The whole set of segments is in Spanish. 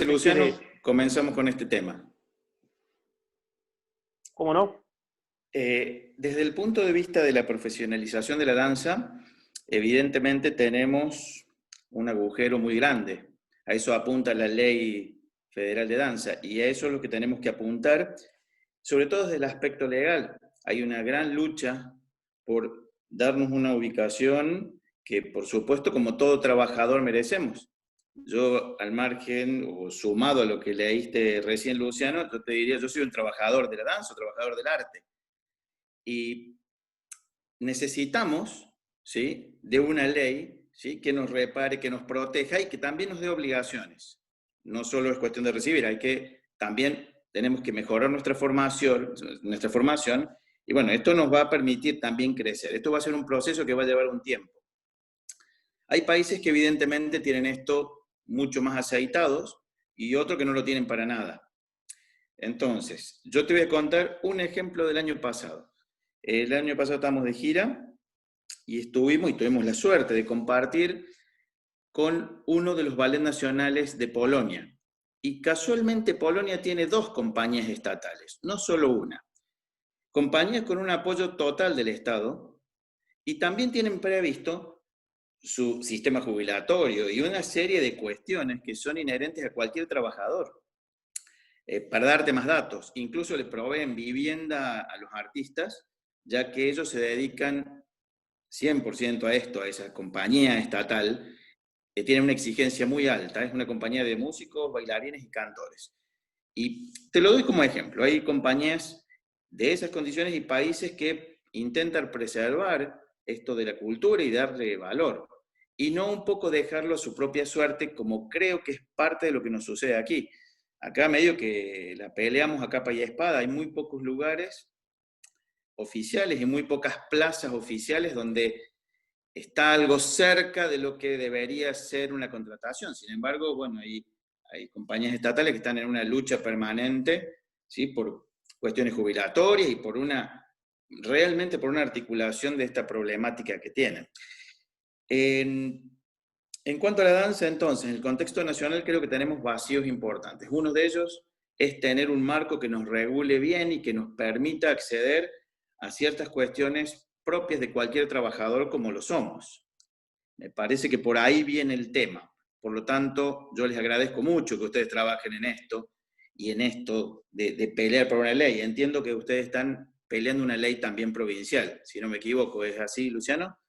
Luciano, comenzamos con este tema. ¿Cómo no? Desde el punto de vista de la profesionalización de la danza, evidentemente tenemos un agujero muy grande. A eso apunta la Ley Federal de Danza y a eso es lo que tenemos que apuntar, sobre todo desde el aspecto legal. Hay una gran lucha por darnos una ubicación que, por supuesto, como todo trabajador merecemos. Yo, al margen o sumado a lo que leíste recién, Luciano, yo te diría, yo soy un trabajador de la danza, un trabajador del arte. Y necesitamos, ¿sí?, de una ley, ¿sí?, que nos repare, que nos proteja y que también nos dé obligaciones. No solo es cuestión de recibir, también tenemos que mejorar nuestra formación, y bueno, esto nos va a permitir también crecer. Esto va a ser un proceso que va a llevar un tiempo. Hay países que evidentemente tienen esto mucho más aceitados y otros que no lo tienen para nada. Entonces, yo te voy a contar un ejemplo del año pasado. El año pasado estábamos de gira y tuvimos la suerte de compartir con uno de los ballets nacionales de Polonia. Y casualmente Polonia tiene dos compañías estatales, no solo una. Compañías con un apoyo total del Estado y también tienen previsto su sistema jubilatorio y una serie de cuestiones que son inherentes a cualquier trabajador. Para darte más datos, incluso le proveen vivienda a los artistas, ya que ellos se dedican 100% a esto, a esa compañía estatal, que tiene una exigencia muy alta, es una compañía de músicos, bailarines y cantores. Y te lo doy como ejemplo, hay compañías de esas condiciones y países que intentan preservar esto de la cultura y darle valor, y no un poco dejarlo a su propia suerte, como creo que es parte de lo que nos sucede aquí. Acá medio que la peleamos a capa y a espada, hay muy pocos lugares oficiales y muy pocas plazas oficiales donde está algo cerca de lo que debería ser una contratación. Sin embargo, bueno, hay compañías estatales que están en una lucha permanente, ¿sí?, por cuestiones jubilatorias y realmente por una articulación de esta problemática que tienen. En cuanto a la danza, entonces, en el contexto nacional creo que tenemos vacíos importantes. Uno de ellos es tener un marco que nos regule bien y que nos permita acceder a ciertas cuestiones propias de cualquier trabajador como lo somos. Me parece que por ahí viene el tema. Por lo tanto, yo les agradezco mucho que ustedes trabajen en esto y en esto de pelear por una ley. Entiendo que ustedes están peleando una ley también provincial, si no me equivoco. ¿Es así, Luciano?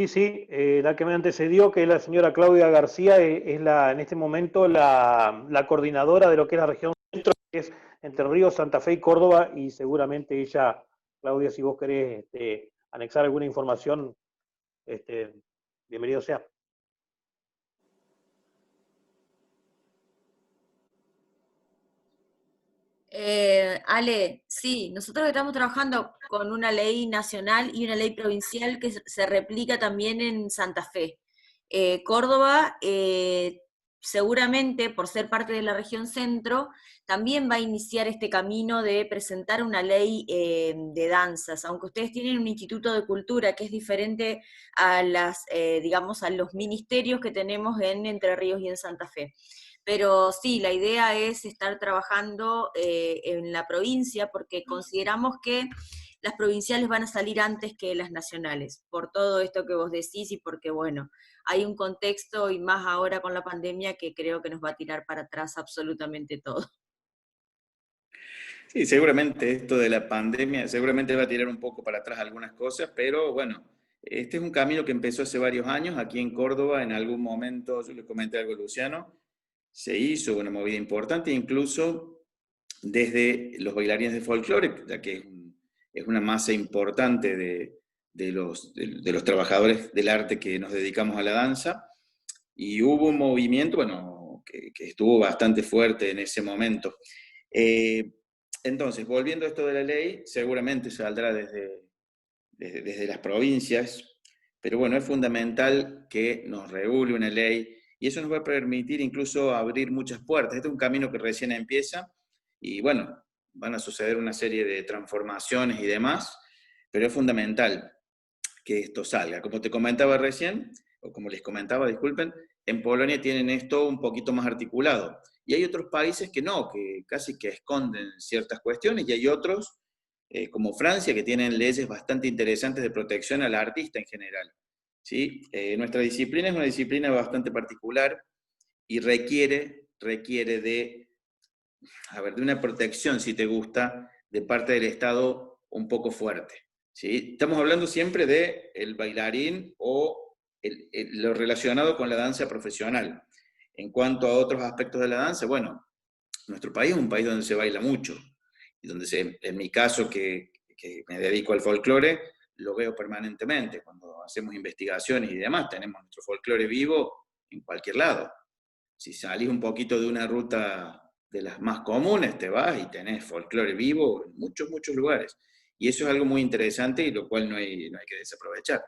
Sí, la que me antecedió, que es la señora Claudia García, es en este momento la coordinadora de lo que es la región centro, que es Entre Ríos, Santa Fe y Córdoba, y seguramente ella, Claudia, si vos querés anexar alguna información, bienvenido sea. Ale, sí, nosotros estamos trabajando con una ley nacional y una ley provincial que se replica también en Santa Fe. Córdoba, seguramente por ser parte de la región centro, también va a iniciar este camino de presentar una ley de danzas, aunque ustedes tienen un instituto de cultura que es diferente a digamos, a los ministerios que tenemos en Entre Ríos y en Santa Fe. Pero sí, la idea es estar trabajando en la provincia porque consideramos que las provinciales van a salir antes que las nacionales, por todo esto que vos decís y porque, bueno, hay un contexto y más ahora con la pandemia que creo que nos va a tirar para atrás absolutamente todo. Sí, seguramente esto de la pandemia seguramente va a tirar un poco para atrás algunas cosas, pero bueno, este es un camino que empezó hace varios años. Aquí en Córdoba, en algún momento, yo le comenté algo a Luciano, se hizo una movida importante, incluso desde los bailarines de folclore, ya que es una masa importante de los trabajadores del arte que nos dedicamos a la danza, y hubo un movimiento, bueno, que estuvo bastante fuerte en ese momento. Eh, entonces, volviendo a esto de la ley, seguramente saldrá desde las provincias, pero bueno, es fundamental que nos regule una ley y eso nos va a permitir incluso abrir muchas puertas. Este es un camino que recién empieza y bueno, van a suceder una serie de transformaciones y demás, pero es fundamental que esto salga. Como te comentaba recién, o como les comentaba, disculpen, en Polonia tienen esto un poquito más articulado. Y hay otros países que no, que casi que esconden ciertas cuestiones, y hay otros, como Francia, que tienen leyes bastante interesantes de protección al artista en general. ¿Sí? Nuestra disciplina es una disciplina bastante particular y requiere de, de una protección, si te gusta, de parte del Estado un poco fuerte. ¿Sí? Estamos hablando siempre del bailarín o lo relacionado con la danza profesional. En cuanto a otros aspectos de la danza, bueno, nuestro país es un país donde se baila mucho, y donde en mi caso, que me dedico al folclore, lo veo permanentemente. Cuando hacemos investigaciones y demás, tenemos nuestro folclore vivo en cualquier lado. Si salís un poquito de una ruta de las más comunes, te vas y tenés folclore vivo en muchos, muchos lugares. Y eso es algo muy interesante y lo cual no hay que desaprovechar.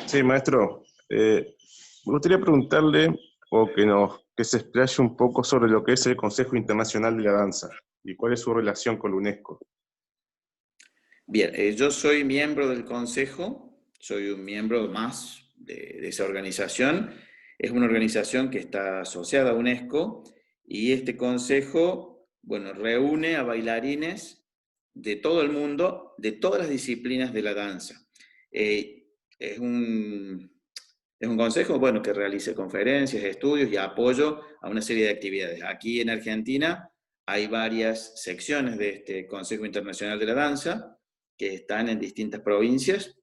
Sí, maestro. Me gustaría preguntarle o que se explaye un poco sobre lo que es el Consejo Internacional de la Danza y cuál es su relación con la UNESCO. Bien, yo soy miembro del Consejo, soy un miembro más de esa organización. Es una organización que está asociada a UNESCO y este Consejo, bueno, reúne a bailarines de todo el mundo, de todas las disciplinas de la danza. Es un consejo, bueno, que realiza conferencias, estudios y apoyo a una serie de actividades. Aquí en Argentina hay varias secciones de este Consejo Internacional de la Danza que están en distintas provincias.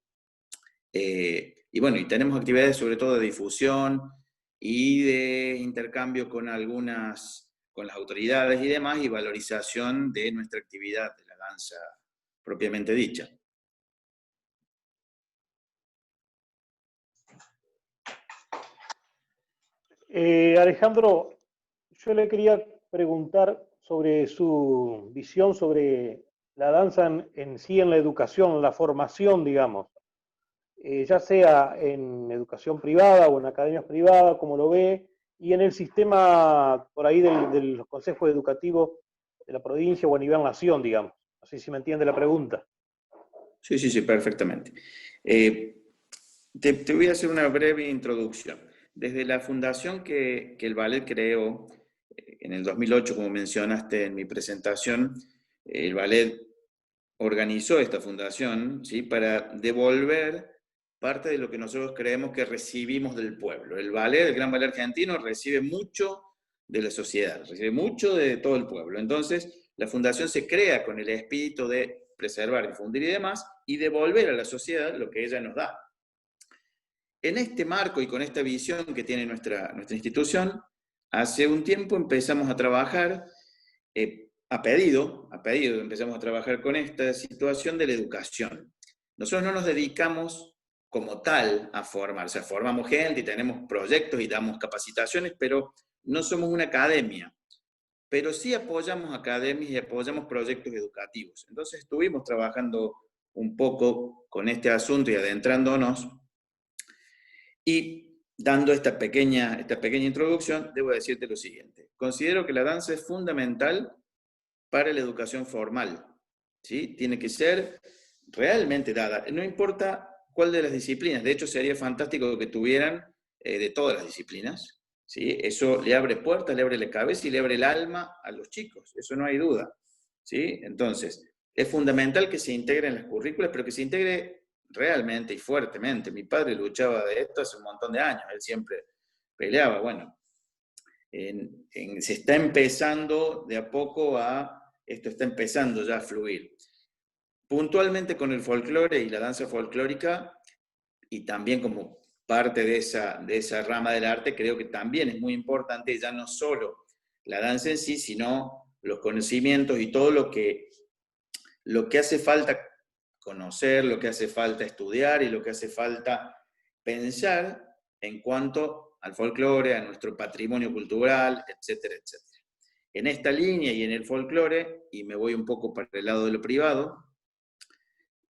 Y bueno, y tenemos actividades sobre todo de difusión y de intercambio con con las autoridades y demás, y valorización de nuestra actividad de la danza propiamente dicha. Alejandro, yo le quería preguntar sobre su visión sobre la danza en sí, en la educación, en la formación, digamos, ya sea en educación privada o en academias privadas, como lo ve, y en el sistema por ahí de los consejos educativos de la provincia o a nivel nación, digamos. No sé si me entiende la pregunta. Sí, sí, sí, perfectamente. Te voy a hacer una breve introducción. Desde la fundación que el ballet creó en el 2008, como mencionaste en mi presentación, el ballet organizó esta fundación, ¿sí?, para devolver parte de lo que nosotros creemos que recibimos del pueblo. El ballet, el gran ballet argentino, recibe mucho de la sociedad, recibe mucho de todo el pueblo. Entonces, la fundación se crea con el espíritu de preservar, difundir y demás, y devolver a la sociedad lo que ella nos da. En este marco y con esta visión que tiene nuestra institución, hace un tiempo empezamos a trabajar, a pedido, empezamos a trabajar con esta situación de la educación. Nosotros no nos dedicamos como tal a formar, o sea, formamos gente y tenemos proyectos y damos capacitaciones, pero no somos una academia. Pero sí apoyamos academias y apoyamos proyectos educativos. Entonces estuvimos trabajando un poco con este asunto y adentrándonos. Y dando esta pequeña introducción, debo decirte lo siguiente. Considero que la danza es fundamental para la educación formal, ¿sí? Tiene que ser realmente dada. No importa cuál de las disciplinas. De hecho, sería fantástico que tuvieran de todas las disciplinas, ¿sí? Eso le abre puertas, le abre la cabeza y le abre el alma a los chicos. Eso no hay duda, ¿sí? Entonces, es fundamental que se integre en las currículas, pero que se integre realmente y fuertemente. Mi padre luchaba de esto hace un montón de años, él siempre peleaba. Bueno, se está empezando de a poco esto está empezando ya a fluir. Puntualmente con el folclore y la danza folclórica, y también como parte de esa rama del arte, creo que también es muy importante ya no solo la danza en sí, sino los conocimientos y todo lo que hace falta conocer, lo que hace falta estudiar y lo que hace falta pensar en cuanto al folclore, a nuestro patrimonio cultural, etcétera, etcétera. En esta línea y en el folclore, y me voy un poco para el lado de lo privado,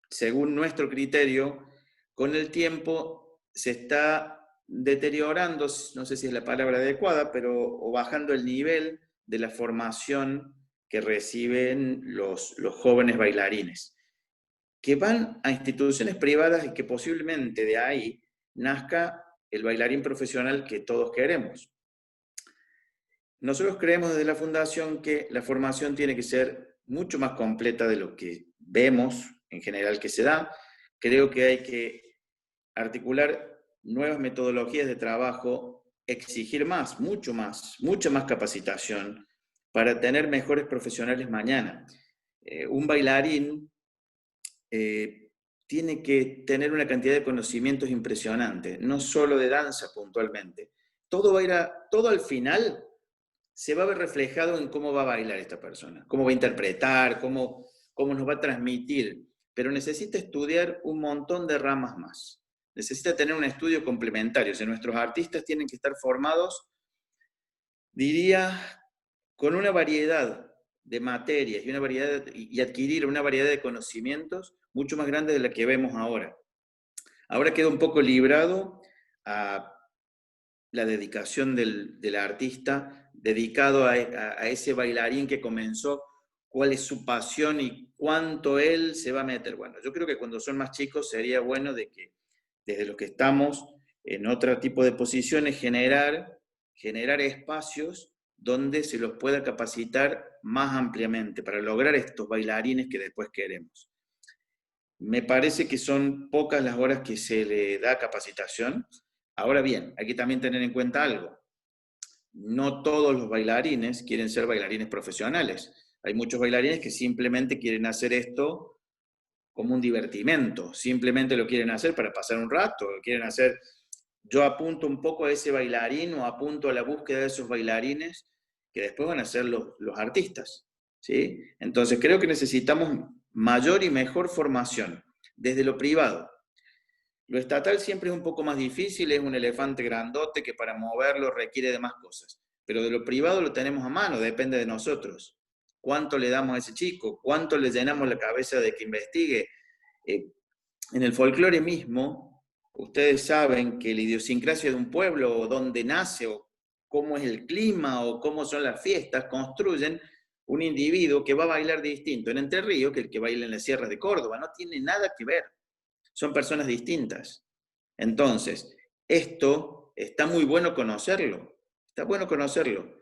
según nuestro criterio, con el tiempo se está deteriorando, no sé si es la palabra adecuada, o bajando el nivel de la formación que reciben los jóvenes bailarines. que van a instituciones privadas y que posiblemente de ahí nazca el bailarín profesional que todos queremos. Nosotros creemos desde la Fundación que la formación tiene que ser mucho más completa de lo que vemos en general que se da. Creo que hay que articular nuevas metodologías de trabajo, exigir más, mucha más capacitación para tener mejores profesionales mañana. Un bailarín tiene que tener una cantidad de conocimientos impresionante, no solo de danza puntualmente. Todo al final se va a ver reflejado en cómo va a bailar esta persona, cómo va a interpretar, cómo nos va a transmitir, pero necesita estudiar un montón de ramas más. Necesita tener un estudio complementario. O sea, nuestros artistas tienen que estar formados, diría, con una variedad de materias y adquirir una variedad de conocimientos mucho más grande de la que vemos ahora. Ahora queda un poco librado a la dedicación del artista, dedicado a ese bailarín que comenzó, cuál es su pasión y cuánto él se va a meter. Bueno, yo creo que cuando son más chicos sería bueno de que desde los que estamos en otro tipo de posiciones generar espacios donde se los pueda capacitar más ampliamente para lograr estos bailarines que después queremos. Me parece que son pocas las horas que se le da capacitación. Ahora bien, hay que también tener en cuenta algo. No todos los bailarines quieren ser bailarines profesionales. Hay muchos bailarines que simplemente quieren hacer esto como un divertimento, simplemente lo quieren hacer para pasar un rato, lo quieren hacer. Yo apunto un poco a ese bailarín o apunto a la búsqueda de esos bailarines que después van a ser los artistas, ¿sí? Entonces creo que necesitamos mayor y mejor formación desde lo privado. Lo estatal siempre es un poco más difícil, es un elefante grandote que para moverlo requiere de más cosas, pero de lo privado lo tenemos a mano, depende de nosotros. ¿Cuánto le damos a ese chico? ¿Cuánto le llenamos la cabeza de que investigue? En el folclore mismo, ustedes saben que la idiosincrasia de un pueblo, o dónde nace, o cómo es el clima, o cómo son las fiestas, construyen un individuo que va a bailar distinto en Entre Ríos que el que baila en las sierras de Córdoba. No tiene nada que ver. Son personas distintas. Entonces, esto está muy bueno conocerlo. Está bueno conocerlo.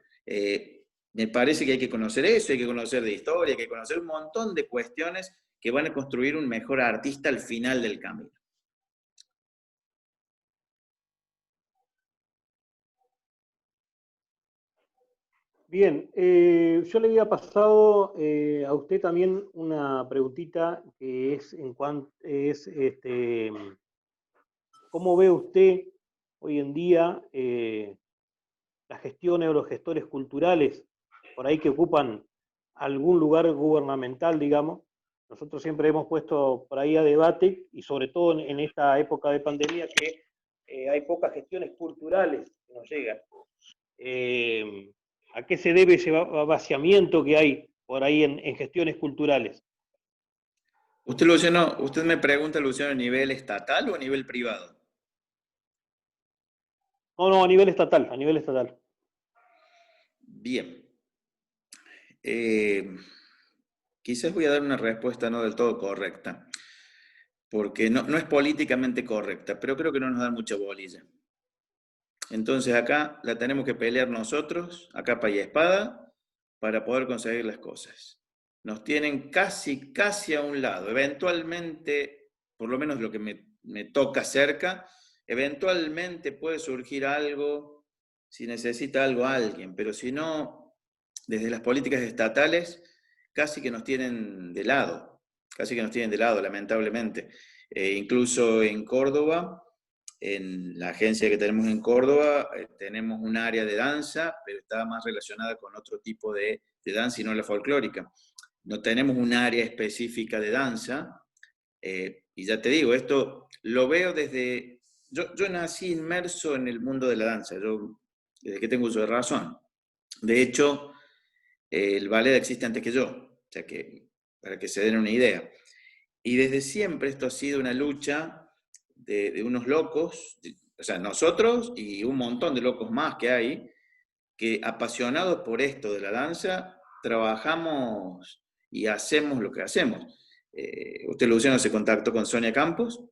Me parece que hay que conocer eso, hay que conocer de historia, hay que conocer un montón de cuestiones que van a construir un mejor artista al final del camino. Bien, yo le había pasado a usted también una preguntita que es ¿cómo ve usted hoy en día las gestiones o los gestores culturales por ahí que ocupan algún lugar gubernamental, digamos? Nosotros siempre hemos puesto por ahí a debate, y sobre todo en esta época de pandemia, que hay pocas gestiones culturales que nos llegan. ¿A qué se debe ese vaciamiento que hay por ahí en gestiones culturales? Usted, Luciano, usted me pregunta, Luciano, ¿a nivel estatal o a nivel privado? No, a nivel estatal, a nivel estatal. Bien. Quizás voy a dar una respuesta no del todo correcta, porque no es políticamente correcta, pero creo que no nos da mucha bolilla. Entonces acá la tenemos que pelear nosotros, a capa y espada, para poder conseguir las cosas. Nos tienen casi a un lado. Eventualmente, por lo menos lo que me toca cerca, eventualmente puede surgir algo, si necesita algo alguien, pero si no, desde las políticas estatales, casi que nos tienen de lado, lamentablemente. Incluso en Córdoba, en la agencia que tenemos en Córdoba, tenemos un área de danza, pero está más relacionada con otro tipo de danza y no la folclórica. No tenemos un área específica de danza, y ya te digo, esto lo veo desde... Yo nací inmerso en el mundo de la danza, desde que tengo uso de razón. De hecho, el ballet existe antes que yo, o sea que, para que se den una idea. Y desde siempre esto ha sido una lucha de unos locos, o sea, nosotros y un montón de locos más que hay, que apasionados por esto de la danza, trabajamos y hacemos lo que hacemos. usted, Luciano, se contactó con Sonia Campos,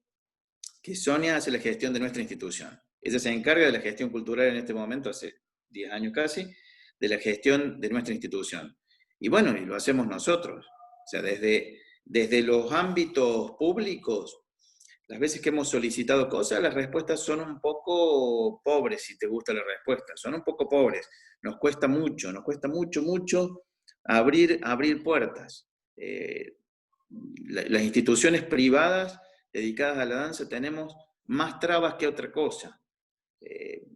que Sonia hace la gestión de nuestra institución. Ella se encarga de la gestión cultural en este momento, hace 10 años casi, de la gestión de nuestra institución. Y bueno, y lo hacemos nosotros. O sea, desde los ámbitos públicos, las veces que hemos solicitado cosas, las respuestas son un poco pobres, si te gusta la respuesta. Son un poco pobres. Nos cuesta mucho, mucho abrir puertas. Las instituciones privadas dedicadas a la danza tenemos más trabas que otra cosa.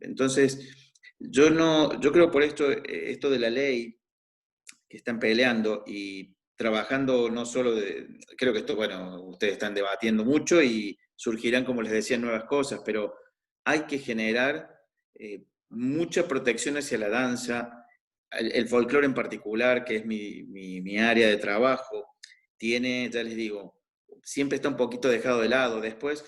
Entonces, yo creo por esto de la ley que están peleando y trabajando no solo creo que esto, bueno, ustedes están debatiendo mucho y surgirán, como les decía, nuevas cosas, pero hay que generar mucha protección hacia la danza, el folclore en particular, que es mi área de trabajo, tiene, ya les digo, siempre está un poquito dejado de lado. Después,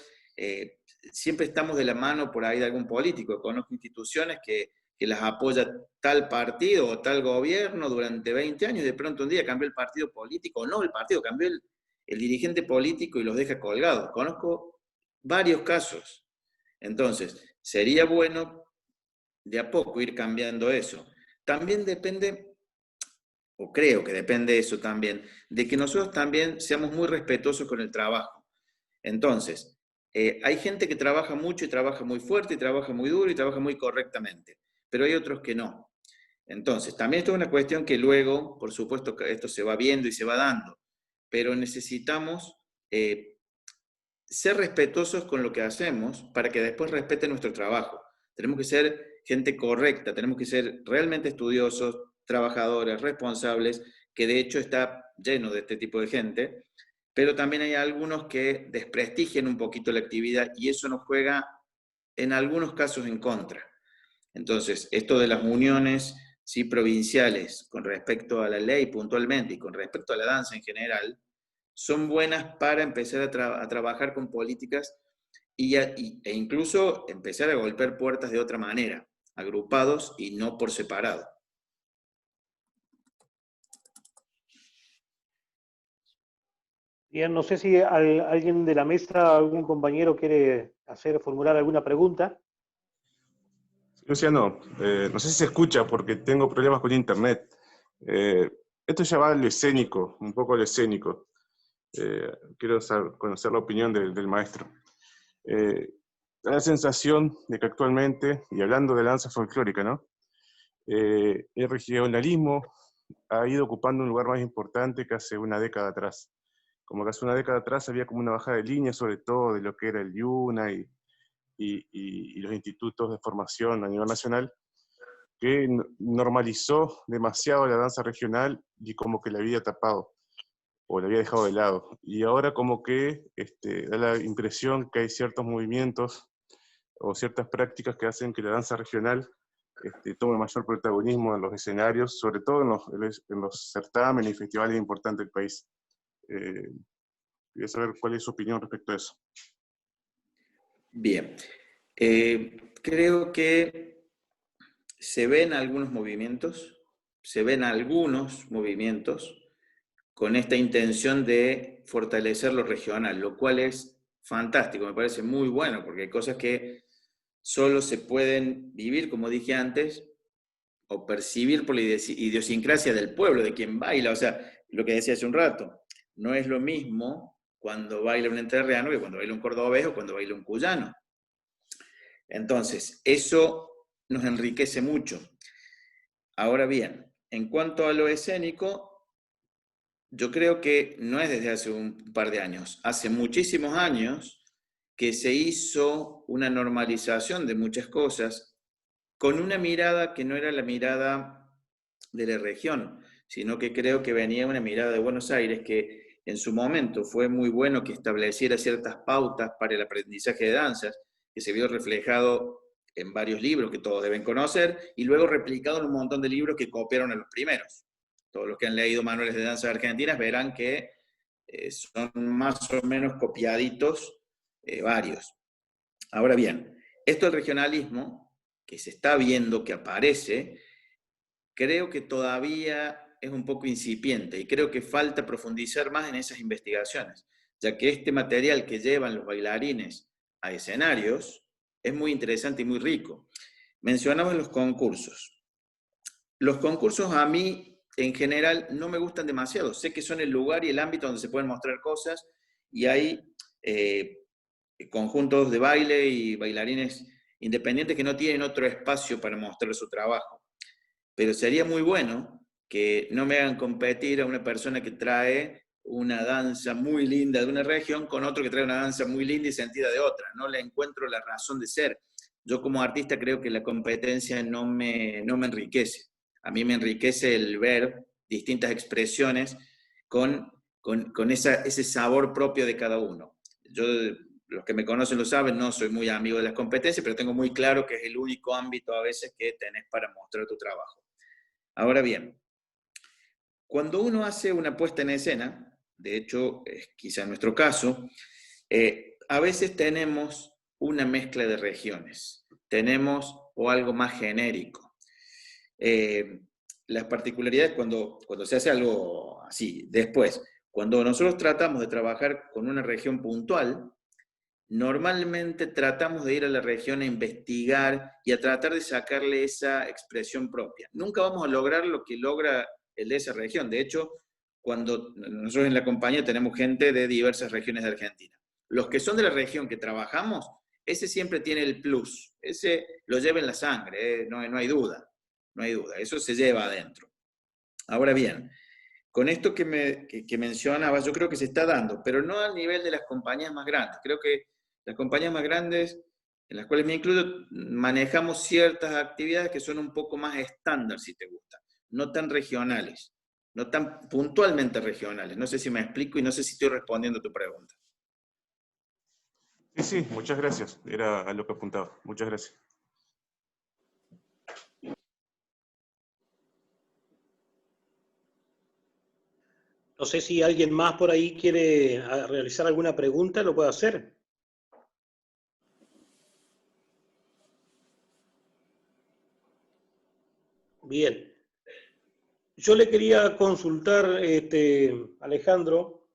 siempre estamos de la mano por ahí de algún político. Conozco instituciones que las apoya tal partido o tal gobierno durante 20 años, y de pronto un día cambió el partido político, o no el partido, cambió el dirigente político y los deja colgados. Conozco varios casos. Entonces, sería bueno de a poco ir cambiando eso. También depende, o creo que depende eso también, de que nosotros también seamos muy respetuosos con el trabajo. Entonces, hay gente que trabaja mucho y trabaja muy fuerte y trabaja muy duro y trabaja muy correctamente, pero hay otros que no. Entonces, también esto es una cuestión que luego, por supuesto, que esto se va viendo y se va dando, pero necesitamos ser respetuosos con lo que hacemos para que después respeten nuestro trabajo. Tenemos que ser gente correcta, tenemos que ser realmente estudiosos, trabajadores, responsables, que de hecho está lleno de este tipo de gente, pero también hay algunos que desprestigian un poquito la actividad y eso nos juega en algunos casos en contra. Entonces, esto de las uniones sí, provinciales con respecto a la ley puntualmente y con respecto a la danza en general, son buenas para empezar a trabajar con políticas e incluso empezar a golpear puertas de otra manera, agrupados y no por separado. Bien, no sé si alguien de la mesa, algún compañero quiere formular alguna pregunta. Luciano, no sé si se escucha porque tengo problemas con internet. Esto ya va a lo escénico, un poco a lo escénico. Quiero conocer la opinión del maestro. Da la sensación de que actualmente, y hablando de la danza folclórica, ¿no? El regionalismo ha ido ocupando un lugar más importante que hace una década atrás. Como que hace una década atrás había como una bajada de línea, sobre todo de lo que era el IUNA y los institutos de formación a nivel nacional, que normalizó demasiado la danza regional y como que la había tapado o la había dejado de lado. Y ahora como que da la impresión que hay ciertos movimientos o ciertas prácticas que hacen que la danza regional tome mayor protagonismo en los escenarios, sobre todo en los certámenes y festivales importantes del país. Quería saber cuál es su opinión respecto a eso. Bien, creo que se ven algunos movimientos con esta intención de fortalecer lo regional, lo cual es fantástico, me parece muy bueno, porque hay cosas que solo se pueden vivir, como dije antes, o percibir por la idiosincrasia del pueblo, de quien baila. O sea, lo que decía hace un rato, no es lo mismo cuando baila un entrerriano que cuando baila un cordobés o cuando baila un cuyano. Entonces, eso nos enriquece mucho. Ahora bien, en cuanto a lo escénico, yo creo que no es desde hace un par de años, hace muchísimos años que se hizo una normalización de muchas cosas con una mirada que no era la mirada de la región, sino que creo que venía una mirada de Buenos Aires que en su momento fue muy bueno que estableciera ciertas pautas para el aprendizaje de danzas, que se vio reflejado en varios libros que todos deben conocer, y luego replicado en un montón de libros que copiaron a los primeros. Todos los que han leído manuales de danza argentinas verán que son más o menos copiaditos varios. Ahora bien, esto del regionalismo, que se está viendo que aparece, creo que todavía es un poco incipiente y creo que falta profundizar más en esas investigaciones, ya que este material que llevan los bailarines a escenarios es muy interesante y muy rico. Mencionamos los concursos. Los concursos a mí, en general, no me gustan demasiado. Sé que son el lugar y el ámbito donde se pueden mostrar cosas y hay conjuntos de baile y bailarines independientes que no tienen otro espacio para mostrar su trabajo. Pero sería muy bueno que no me hagan competir a una persona que trae una danza muy linda de una región con otro que trae una danza muy linda y sentida de otra. No le encuentro la razón de ser. Yo como artista creo que la competencia no me enriquece. A mí me enriquece el ver distintas expresiones con ese sabor propio de cada uno. Yo, los que me conocen lo saben, no soy muy amigo de las competencias, pero tengo muy claro que es el único ámbito a veces que tenés para mostrar tu trabajo. Ahora bien, cuando uno hace una puesta en escena, de hecho, es quizá en nuestro caso, a veces tenemos una mezcla de regiones, tenemos o algo más genérico. Las particularidades cuando se hace algo así, después, cuando nosotros tratamos de trabajar con una región puntual, normalmente tratamos de ir a la región a investigar y a tratar de sacarle esa expresión propia. Nunca vamos a lograr lo que logra el de esa región. De hecho, cuando nosotros en la compañía tenemos gente de diversas regiones de Argentina. Los que son de la región que trabajamos, ese siempre tiene el plus. Ese lo lleva en la sangre, no hay duda. No hay duda. Eso se lleva adentro. Ahora bien, con esto que mencionabas, yo creo que se está dando, pero no al nivel de las compañías más grandes. Creo que las compañías más grandes, en las cuales me incluyo, manejamos ciertas actividades que son un poco más estándar, si te gusta, no tan regionales, no tan puntualmente regionales. No sé si me explico y no sé si estoy respondiendo a tu pregunta. Sí, sí, muchas gracias. Era a lo que apuntaba. Muchas gracias. No sé si alguien más por ahí quiere realizar alguna pregunta, lo puede hacer. Bien. Yo le quería consultar, Alejandro,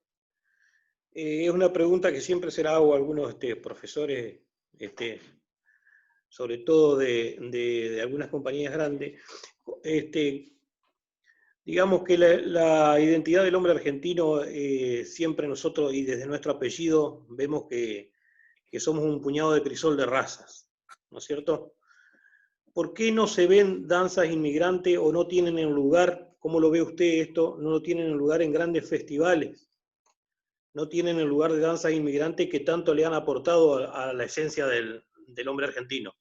es una pregunta que siempre se la hago a algunos profesores, sobre todo de algunas compañías grandes. Digamos que la identidad del hombre argentino, siempre nosotros, y desde nuestro apellido, vemos que somos un puñado de crisol de razas, ¿no es cierto? ¿Por qué no se ven danzas inmigrantes o no tienen en lugar, cómo lo ve usted esto, no lo tienen en lugar en grandes festivales? No tienen el lugar de danzas inmigrantes que tanto le han aportado a la esencia del hombre argentino.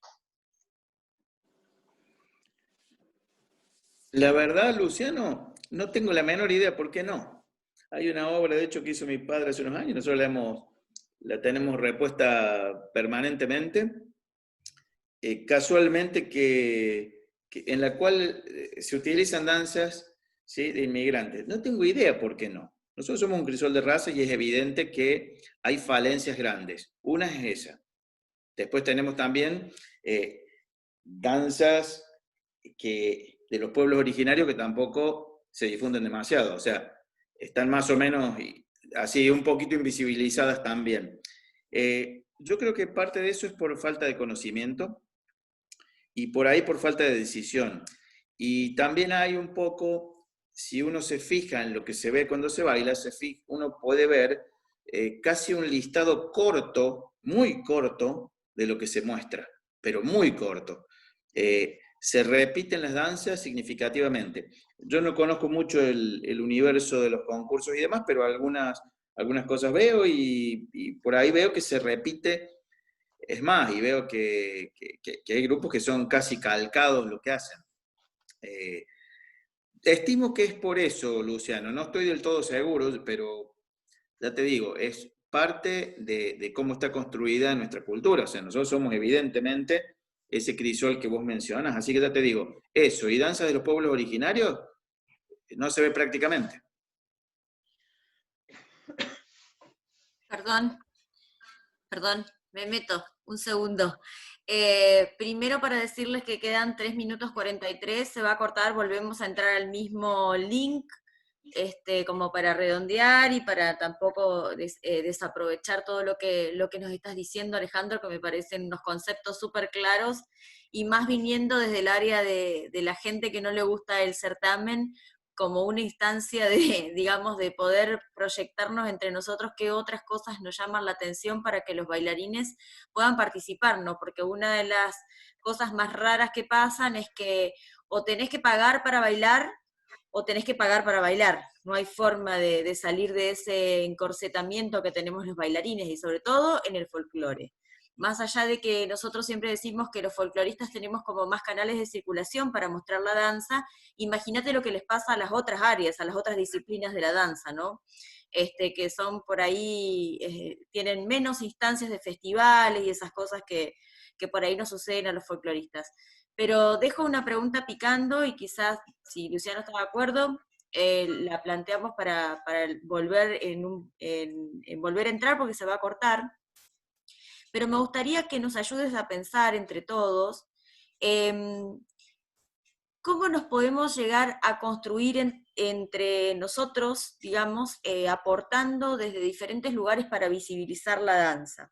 La verdad, Luciano, no tengo la menor idea por qué no. Hay una obra, de hecho, que hizo mi padre hace unos años, nosotros la tenemos repuesta permanentemente, casualmente en la cual se utilizan danzas, ¿sí?, de inmigrantes. No tengo idea por qué no. Nosotros somos un crisol de razas y es evidente que hay falencias grandes. Una es esa. Después tenemos también danzas de los pueblos originarios que tampoco se difunden demasiado. O sea, están más o menos así un poquito invisibilizadas también. Yo creo que parte de eso es por falta de conocimiento y por ahí por falta de decisión. Y también hay un poco, si uno se fija en lo que se ve cuando se baila, uno puede ver casi un listado corto, muy corto, de lo que se muestra, pero muy corto. Se repiten las danzas significativamente. Yo no conozco mucho el universo de los concursos y demás, pero algunas cosas veo y por ahí veo que se repite. Es más, y veo que hay grupos que son casi calcados lo que hacen. Estimo que es por eso, Luciano. No estoy del todo seguro, pero ya te digo, es parte de cómo está construida nuestra cultura. O sea, nosotros somos evidentemente ese crisol que vos mencionas. Así que ya te digo, eso y danzas de los pueblos originarios no se ve prácticamente. Perdón, me meto un segundo. Primero para decirles que quedan 3 minutos 43, se va a cortar, volvemos a entrar al mismo link, como para redondear y para tampoco desaprovechar todo lo que nos estás diciendo, Alejandro, que me parecen unos conceptos súper claros, y más viniendo desde el área de la gente que no le gusta el certamen, como una instancia de, digamos, de poder proyectarnos entre nosotros qué otras cosas nos llaman la atención para que los bailarines puedan participar, ¿no? Porque una de las cosas más raras que pasan es que o tenés que pagar para bailar o tenés que pagar para bailar. No hay forma de salir de ese encorsetamiento que tenemos los bailarines, y sobre todo en el folclore. Más allá de que nosotros siempre decimos que los folcloristas tenemos como más canales de circulación para mostrar la danza, imagínate lo que les pasa a las otras áreas, a las otras disciplinas de la danza, ¿no? Que son por ahí, tienen menos instancias de festivales y esas cosas que por ahí no suceden a los folcloristas. Pero dejo una pregunta picando y quizás, si Luciano está de acuerdo, la planteamos para volver, en volver a entrar porque se va a cortar. Pero me gustaría que nos ayudes a pensar entre todos cómo nos podemos llegar a construir entre nosotros, digamos, aportando desde diferentes lugares para visibilizar la danza.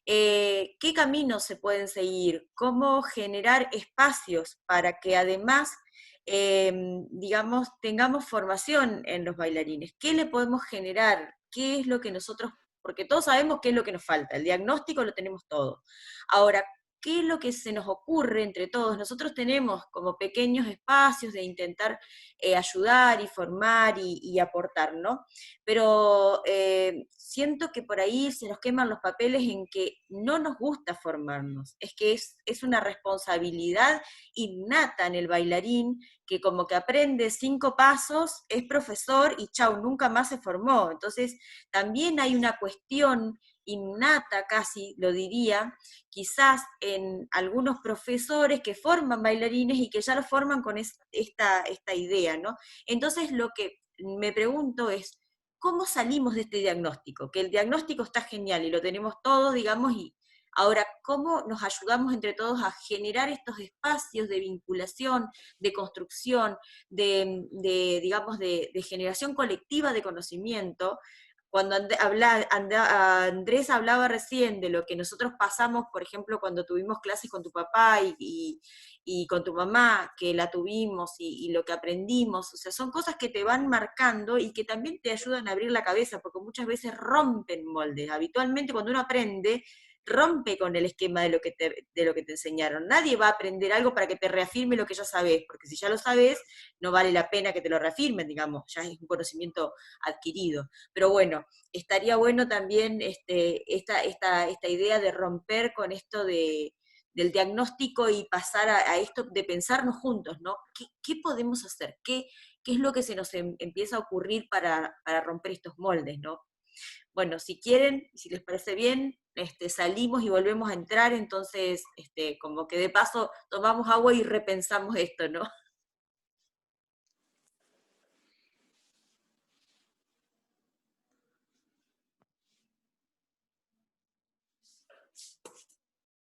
¿Qué caminos se pueden seguir? ¿Cómo generar espacios para que además, digamos, tengamos formación en los bailarines? ¿Qué le podemos generar? ¿Qué es lo que nosotros, porque todos sabemos qué es lo que nos falta, el diagnóstico lo tenemos todo. Ahora, ¿qué es lo que se nos ocurre entre todos? Nosotros tenemos como pequeños espacios de intentar ayudar y formar y aportar, ¿no? Pero siento que por ahí se nos queman los papeles en que no nos gusta formarnos, es que es una responsabilidad innata en el bailarín, que como que aprende 5 pasos, es profesor y chau, nunca más se formó. Entonces también hay una cuestión innata, casi lo diría, quizás en algunos profesores que forman bailarines y que ya lo forman con esta idea, ¿no? Entonces lo que me pregunto es, ¿cómo salimos de este diagnóstico? Que el diagnóstico está genial y lo tenemos todos, digamos, y ahora, ¿cómo nos ayudamos entre todos a generar estos espacios de vinculación, de construcción, digamos, de generación colectiva de conocimiento? Cuando Andrés hablaba recién de lo que nosotros pasamos, por ejemplo, cuando tuvimos clases con tu papá y con tu mamá, que la tuvimos y lo que aprendimos, o sea, son cosas que te van marcando y que también te ayudan a abrir la cabeza, porque muchas veces rompen moldes. Habitualmente cuando uno aprende, rompe con el esquema de lo que te enseñaron. Nadie va a aprender algo para que te reafirme lo que ya sabés, porque si ya lo sabés, no vale la pena que te lo reafirmen, digamos, ya es un conocimiento adquirido. Pero bueno, estaría bueno también esta idea de romper con esto del diagnóstico y pasar a esto de pensarnos juntos, ¿no? ¿Qué podemos hacer? ¿Qué es lo que se nos empieza a ocurrir para romper estos moldes, ¿no? Bueno, si quieren, si les parece bien, salimos y volvemos a entrar, entonces como que de paso tomamos agua y repensamos esto, ¿no?